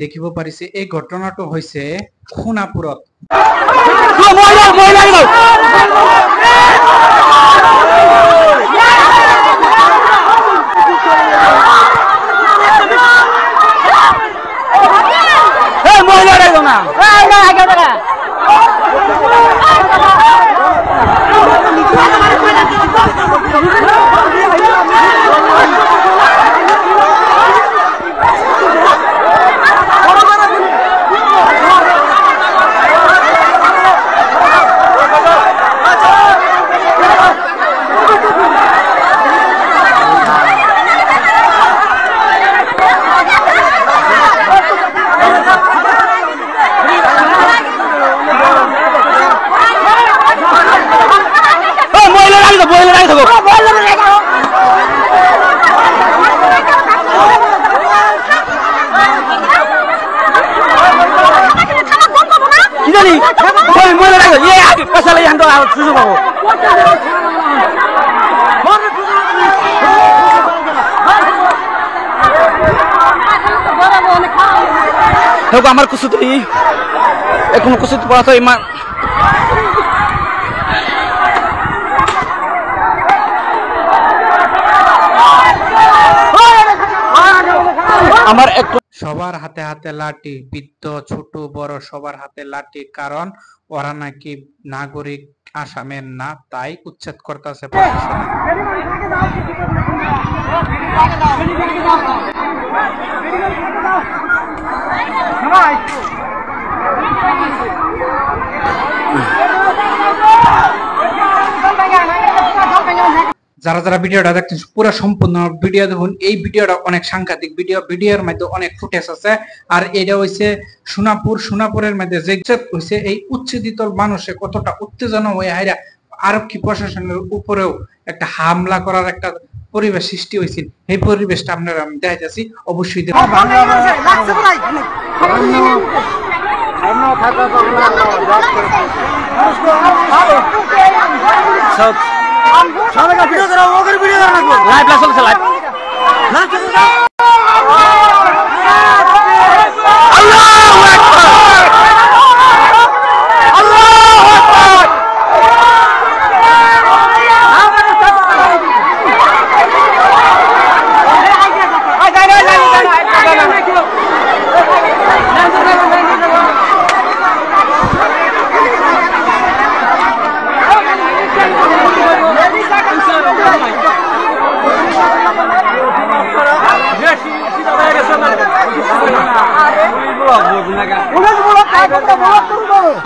দেখিব পারিছে এই ঘটনাটো হইছে খুনাপুরত। আমার কুসুতি এখন কুসুতি পড়া তো ইমান আমার একটু সবার হাতে হাতে লাঠি, বৃদ্ধ ছোট বড় সবার হাতে লাঠি, কারণ ওরা নাকি নাগরিক আসামের না, তাই উচ্ছেদ করতেছে প্রশাসন। যারা যারা ভিডিওটা দেখছেন পুরো সম্পূর্ণ ভিডিও দেখুন। এই ভিডিওটা অনেক সাংঘাতিক ভিডিও, ভিডিওর মধ্যে অনেক ফুটেজ আছে। আর এটা হইছে সোনাপুরের মধ্যে যে হইছে এই উচ্ছেদিত মানুষে কতটা উত্তেজনা হয়ে হাইরা আরক্ষী প্রশাসনের উপরেও একটা হামলা করার একটা পরিবেশ সৃষ্টি হয়েছিল। এই পরিবেশটা আপনারা আমি দেখাইতেছি, অবশ্যই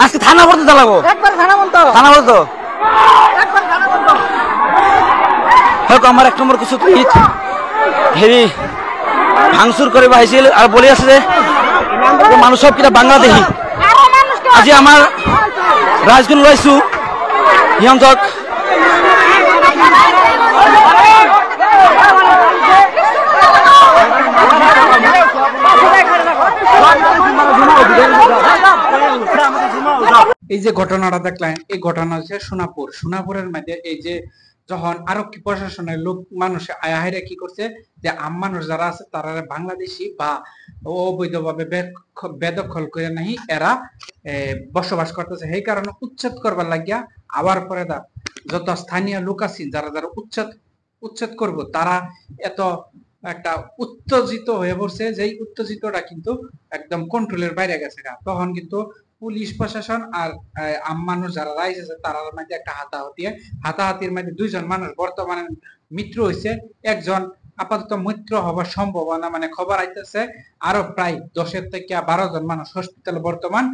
আজকে থানা পড়তে চালাবো, আমার এক নম্বর কিছু হেরি ভাঙচুর করে বাহিছিল আর বলে আছে যে মানুষ সব কিনা বাংলাদেশি। আজি আমার রাজগুণ লাইছো সিহঁতক এই যে ঘটনাটা দেখলেন, এই ঘটনা হচ্ছে সোনাপুরের মধ্যে এই যে যখন আরক্ষী প্রশাসনের লোক মানুষে আয়াহিরা কি করছে যে মানুষ যারা আছে তারা বাংলাদেশি বা অবৈধভাবে বেদখল করে নাহি এরা বসবাস করতেছে, সেই কারণে উচ্ছেদ করবার লাগিয়া আবার পরে যত স্থানীয় লোক আছে যারা যারা উচ্ছেদ করব তারা এত একটা উত্তেজিত হয়ে পড়ছে যে উত্তেজিতটা কিন্তু একদম কন্ট্রোলের বাইরে গেছে। তখন কিন্তু পুলিশ প্রশাসন আর মানুষ যারা রাইজ আছে তার মধ্যে একটা হাতাহাতির মধ্যে দুইজন মানুষ বর্তমানে মৃত্যু হয়েছে, একজন আপাতত মৃত্যু হবার সম্ভাবনা মানে খবর আইতেছে, আরো প্রায় 10 থেকে 12 জন মানুষ হসপিটালে বর্তমান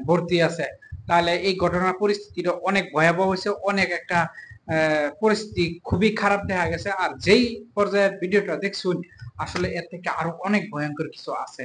ভর্তি আছে। তাহলে এই ঘটনার পরিস্থিতিটা অনেক ভয়াবহ হয়েছে, অনেক একটা পরিস্থিতি খুবই খারাপ দেখা গেছে। আর যেই পর্যায়ের ভিডিওটা দেখছুন আসলে এর থেকে আরো অনেক ভয়ঙ্কর কিছু আছে।